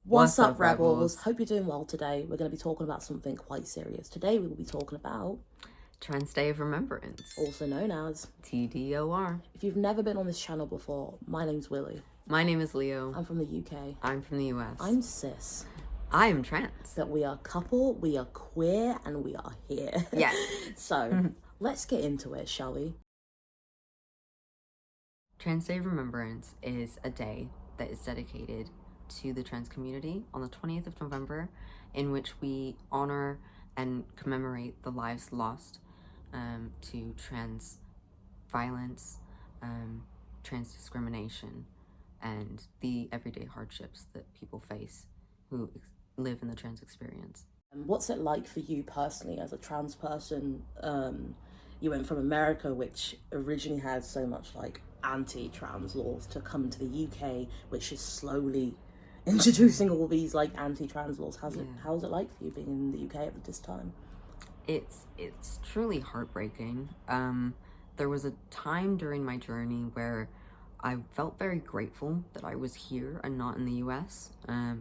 What's up, Rebels? Hope you're doing well today. We're going to be talking about something quite serious. Today, we will be talking about Trans Day of Remembrance, also known as TDOR. If you've never been on this channel before, my name's Willie. My name is Leo. I'm from the UK. I'm from the US. I'm cis. I am trans. That we are couple, we are queer, and we are here. Yes. So, let's get into it, shall we? Trans Day of Remembrance is a day that is dedicated to the trans community on the 20th of November, in which we honor and commemorate the lives lost to trans violence, trans discrimination, and the everyday hardships that people face who live in the trans experience. What's it like for you personally as a trans person? You went from America, which originally had so much like anti-trans laws, to come to the UK, which is slowly introducing all these like anti-trans laws. How's it like for you being in the UK at this time? It's truly heartbreaking. There was a time during my journey where I felt very grateful that I was here and not in the US,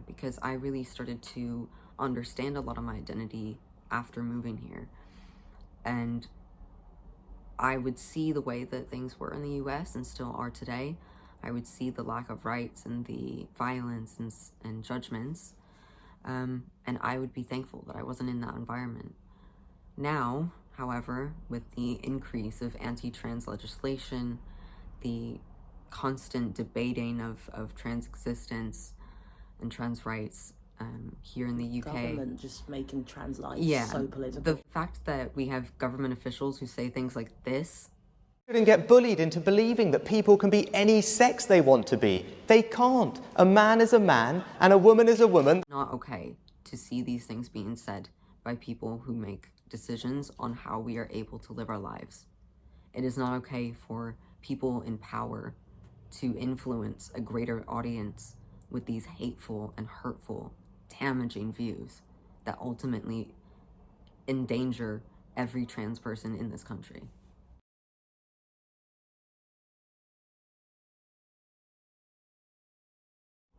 because I really started to understand a lot of my identity after moving here. And I would see the way that things were in the US and still are today. I would see the lack of rights and the violence and judgments. And I would be thankful that I wasn't in that environment. Now, however, with the increase of anti-trans legislation, the constant debating of trans existence and trans rights here in the UK. Government just making trans lives so political. The fact that we have government officials who say things like this. Shouldn't get bullied into believing that people can be any sex they want to be. They can't. A man is a man and a woman is a woman. Not okay to see these things being said by people who make decisions on how we are able to live our lives. It is not okay for people in power to influence a greater audience with these hateful and hurtful, damaging views that ultimately endanger every trans person in this country.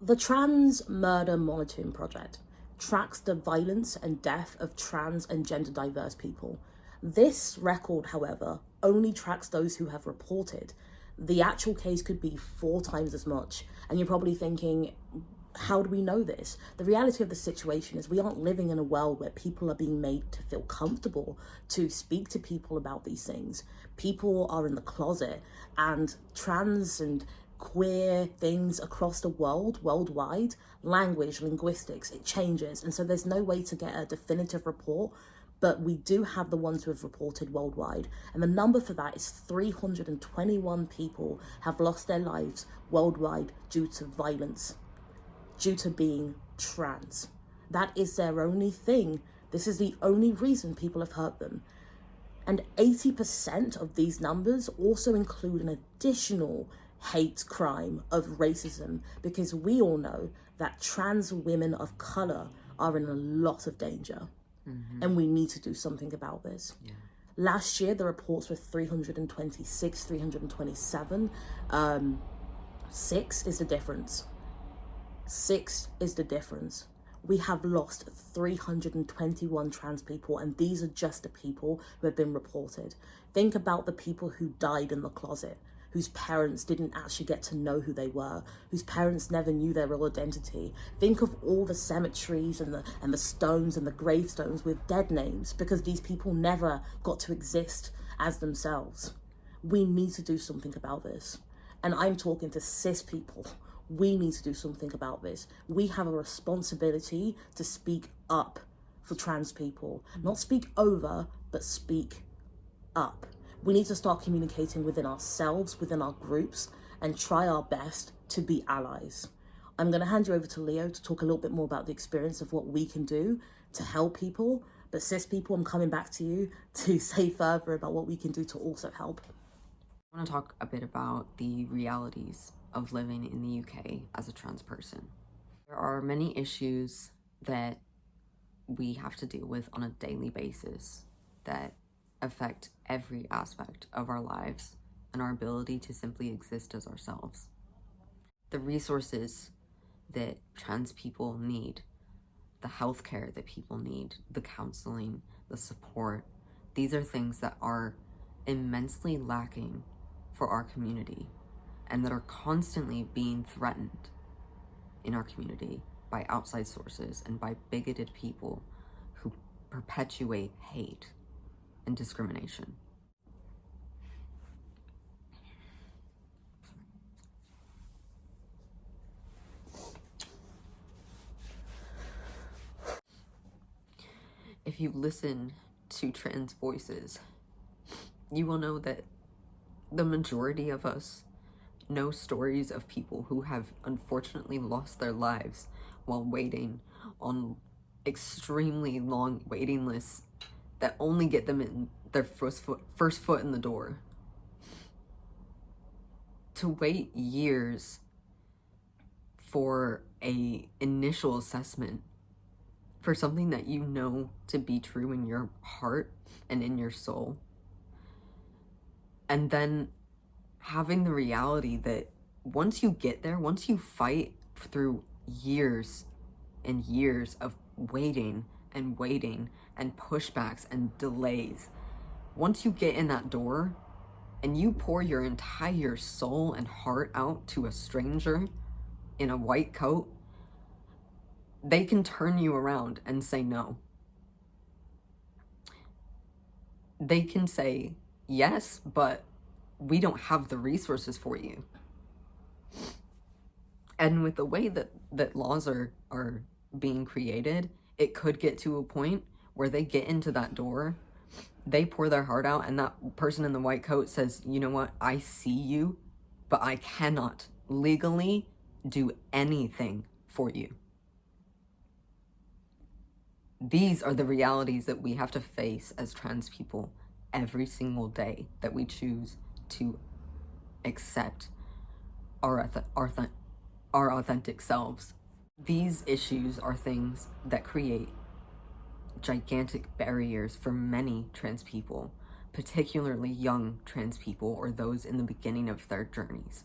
The Trans Murder Monitoring Project tracks the violence and death of trans and gender diverse people. This record, however, only tracks those who have reported. The actual case could be 4 times as much. And you're probably thinking, how do we know this? The reality of the situation is we aren't living in a world where people are being made to feel comfortable to speak to people about these things. People are in the closet, and trans and queer things across the worldwide, language, linguistics, it changes. And so there's no way to get a definitive report, but we do have the ones who have reported worldwide. And the number for that is 321 people have lost their lives worldwide due to violence, due to being trans. That is their only thing. This is the only reason people have hurt them. And 80% of these numbers also include an additional hate crime of racism, because we all know that trans women of color are in a lot of danger. And we need to do something about this. Last year, the reports were 326, 327. 6 is the difference. 6 is the difference. We have lost 321 trans people, and these are just the people who have been reported. Think about the people who died in the closet, whose parents didn't actually get to know who they were, whose parents never knew their real identity. Think of all the cemeteries and the stones and the gravestones with dead names, because these people never got to exist as themselves. We need to do something about this. And I'm talking to cis people. We need to do something about this. We have a responsibility to speak up for trans people. Not speak over, but speak up. We need to start communicating within ourselves, within our groups, and try our best to be allies. I'm going to hand you over to Leo to talk a little bit more about the experience of what we can do to help people. But cis people, I'm coming back to you to say further about what we can do to also help. I want to talk a bit about the realities of living in the UK as a trans person. There are many issues that we have to deal with on a daily basis that affect every aspect of our lives and our ability to simply exist as ourselves. The resources that trans people need, the healthcare that people need, the counseling, the support. These are things that are immensely lacking for our community and that are constantly being threatened in our community by outside sources and by bigoted people who perpetuate hate and discrimination. If you listen to trans voices, you will know that the majority of us know stories of people who have unfortunately lost their lives while waiting on extremely long waiting lists that only get them in their first foot in the door. To wait years for a initial assessment for something that you know to be true in your heart and in your soul, and then having the reality that once you get there, once you fight through years and years of waiting and pushbacks and delays, once you get in that door and you pour your entire soul and heart out to a stranger in a white coat, they can turn you around and say no. They can say, yes, but we don't have the resources for you. And with the way that laws are being created, it could get to a point where they get into that door, they pour their heart out, and that person in the white coat says, you know what, I see you, but I cannot legally do anything for you. These are the realities that we have to face as trans people every single day that we choose to accept our authentic selves. These issues are things that create gigantic barriers for many trans people, particularly young trans people or those in the beginning of their journeys.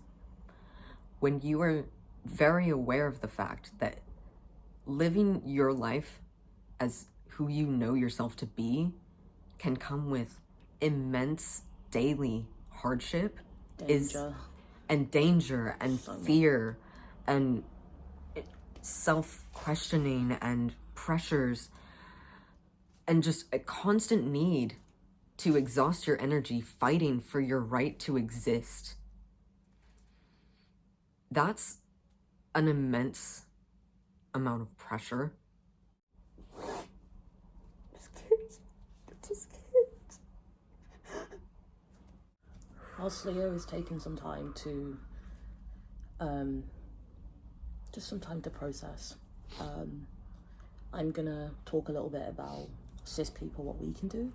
When you are very aware of the fact that living your life as who you know yourself to be can come with immense daily hardship, danger and fear and self-questioning and pressures and just a constant need to exhaust your energy fighting for your right to exist. That's an immense amount of pressure. Whilst Leo is taking some time to process, I'm gonna talk a little bit about cis people, what we can do.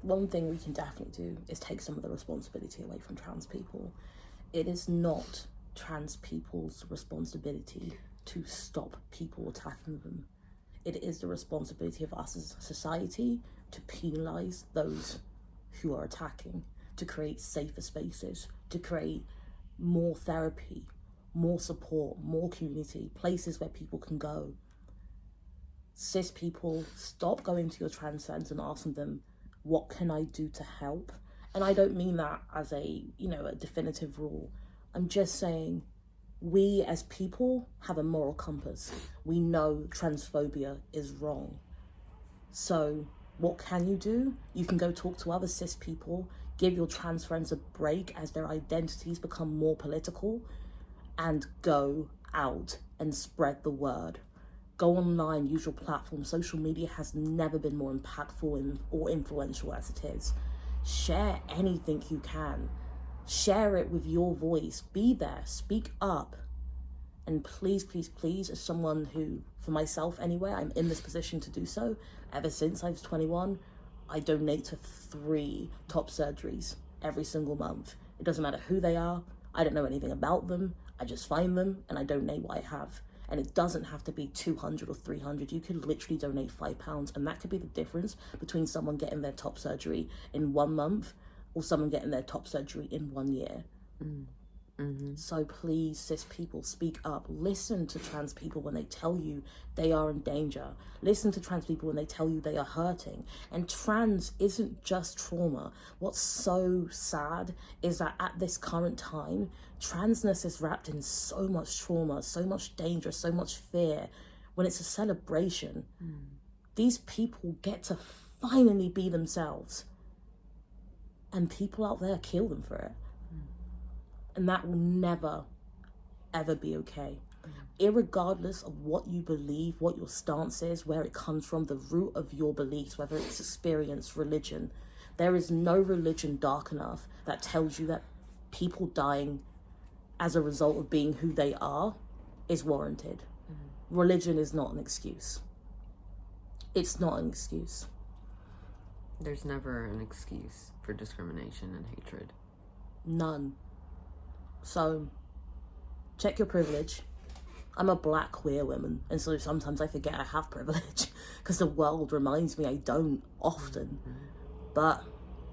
One thing we can definitely do is take some of the responsibility away from trans people. It is not trans people's responsibility to stop people attacking them. It is the responsibility of us as a society to penalise those who are attacking, to create safer spaces, to create more therapy, more support, more community, places where people can go. Cis people, stop going to your trans friends and asking them, what can I do to help? And I don't mean that as a definitive rule. I'm just saying, we as people have a moral compass. We know transphobia is wrong. So what can you do? You can go talk to other cis people, give your trans friends a break as their identities become more political, and go out and spread the word. Go online, use your platform. Social media has never been more impactful or influential as it is. Share anything you can. Share it with your voice. Be there, speak up. And please, please, please, as someone who, for myself anyway, I'm in this position to do so. Ever since I was 21, I donate to 3 top surgeries every single month. It doesn't matter who they are. I don't know anything about them. I just find them and I donate what I have. And it doesn't have to be 200 or 300. You could literally donate £5, and that could be the difference between someone getting their top surgery in 1 month or someone getting their top surgery in 1 year. So please, cis people, speak up. Listen to trans people when they tell you they are in danger. Listen to trans people when they tell you they are hurting. And trans isn't just trauma. What's so sad is that at this current time, transness is wrapped in so much trauma, so much danger, so much fear. When it's a celebration, these people get to finally be themselves. And people out there kill them for it. And that will never, ever be okay. Irregardless of what you believe, what your stance is, where it comes from, the root of your beliefs, whether it's experience, religion, there is no religion dark enough that tells you that people dying as a result of being who they are is warranted. Religion is not an excuse. It's not an excuse. There's never an excuse for discrimination and hatred. None. So, check your privilege. I'm a black queer woman, and so sometimes I forget I have privilege because the world reminds me I don't often. But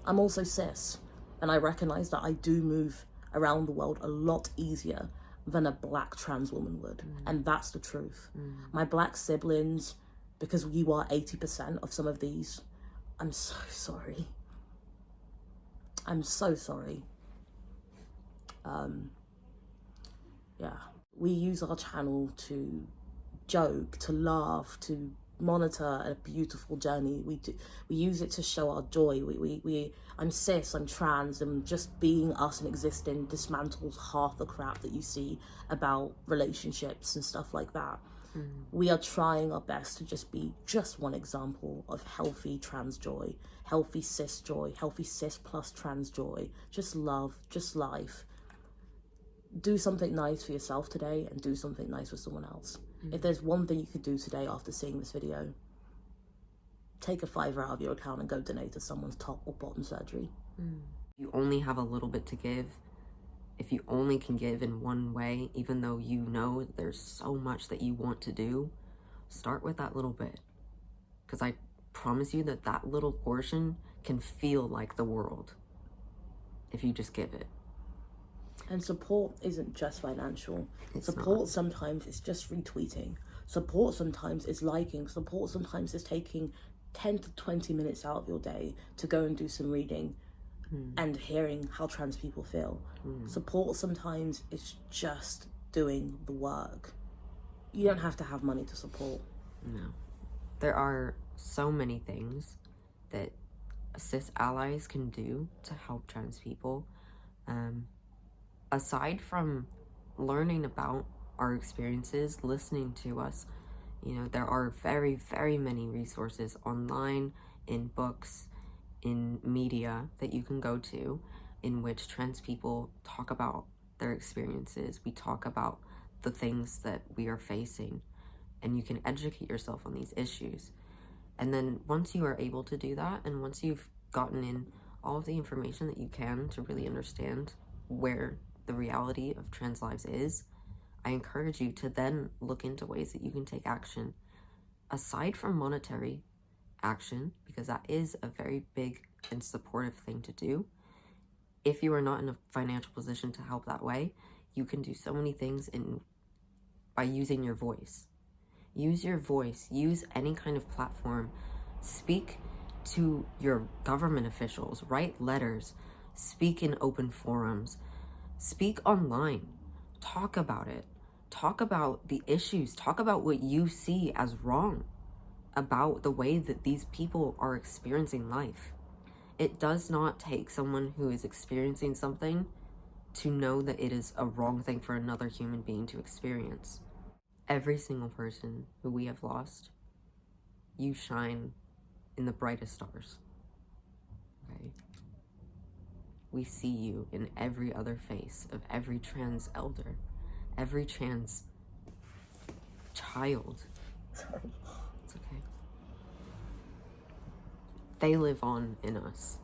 I'm also cis, and I recognize that I do move around the world a lot easier than a black trans woman would, and that's the truth. My black siblings, because you are 80% of some of these, I'm so sorry. I'm so sorry. Yeah, we use our channel to joke, to laugh, to monitor a beautiful journey. We use it to show our joy. I'm cis, I'm trans, and just being us and existing dismantles half the crap that you see about relationships and stuff like that. We are trying our best to just be just one example of healthy trans joy, healthy cis joy, healthy cis plus trans joy, just love, just life. Do something nice for yourself today and do something nice for someone else. If there's one thing you could do today after seeing this video, take a $5 out of your account and go donate to someone's top or bottom surgery. You only have a little bit to give. If you only can give in one way, even though you know there's so much that you want to do, start with that little bit. Because I promise you that that little portion can feel like the world if you just give it. And support isn't just financial. It's Support not. sometimes is just retweeting. Support sometimes is liking. Support sometimes is taking 10 to 20 minutes out of your day to go and do some reading and hearing how trans people feel. Support sometimes is just doing the work. You don't have to have money to support. No. There are so many things that cis allies can do to help trans people. Aside from learning about our experiences, listening to us, you know, there are very, very many resources online, in books, in media that you can go to in which trans people talk about their experiences. We talk about the things that we are facing, and you can educate yourself on these issues. And then once you are able to do that, and once you've gotten in all of the information that you can to really understand where the reality of trans lives is, I encourage you to then look into ways that you can take action aside from monetary action, because that is a very big and supportive thing to do. If you are not in a financial position to help that way, you can do so many things by using your voice. Use your voice, use any kind of platform, speak to your government officials, write letters, speak in open forums, speak online, talk about it, talk about the issues, talk about what you see as wrong about the way that these people are experiencing life. It does not take someone who is experiencing something to know that it is a wrong thing for another human being to experience. Every single person who we have lost, you shine in the brightest stars. Okay? We see you in every other face of every trans elder, every trans child. Sorry. It's okay. They live on in us.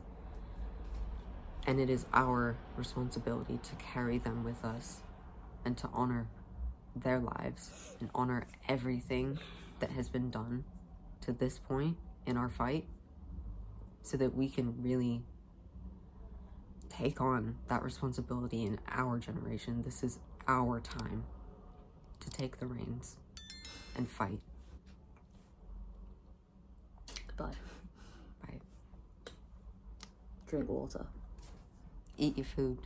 And it is our responsibility to carry them with us and to honor their lives and honor everything that has been done to this point in our fight, so that we can really take on that responsibility in our generation. This is our time to take the reins and fight. Goodbye. Bye. Drink water. Eat your food.